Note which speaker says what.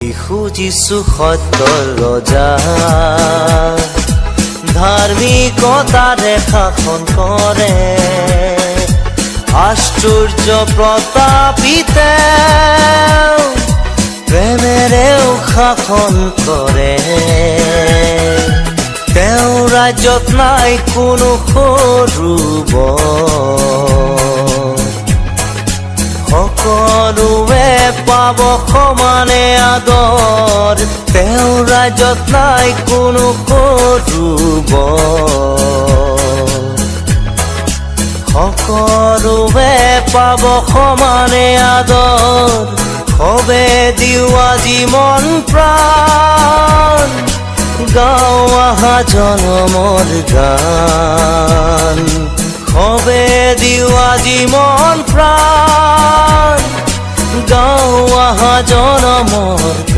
Speaker 1: খুজিছো সত্যৰ ৰজা, ধাৰ্মিকতাৰে শাসন কৰে, আশ্চৰ্য প্ৰতাপিতে প্ৰেমেৰেও শাসন কৰে। তেওঁৰ ৰাজ্যত নাই কোনো সৰু বৰ, সকলোৱে পাব সমানে আদৰ। তেওঁৰ ৰাজ্যত নাই কোনো সৰু বৰ, সকলোৱে পাব সমানে আদৰ। সবে দিও আজি মন প্ৰাণ, গাওঁ আহা জনমৰ গান। সবে দিও আজি মন প্ৰাণ, গাওঁ আহা জনমৰ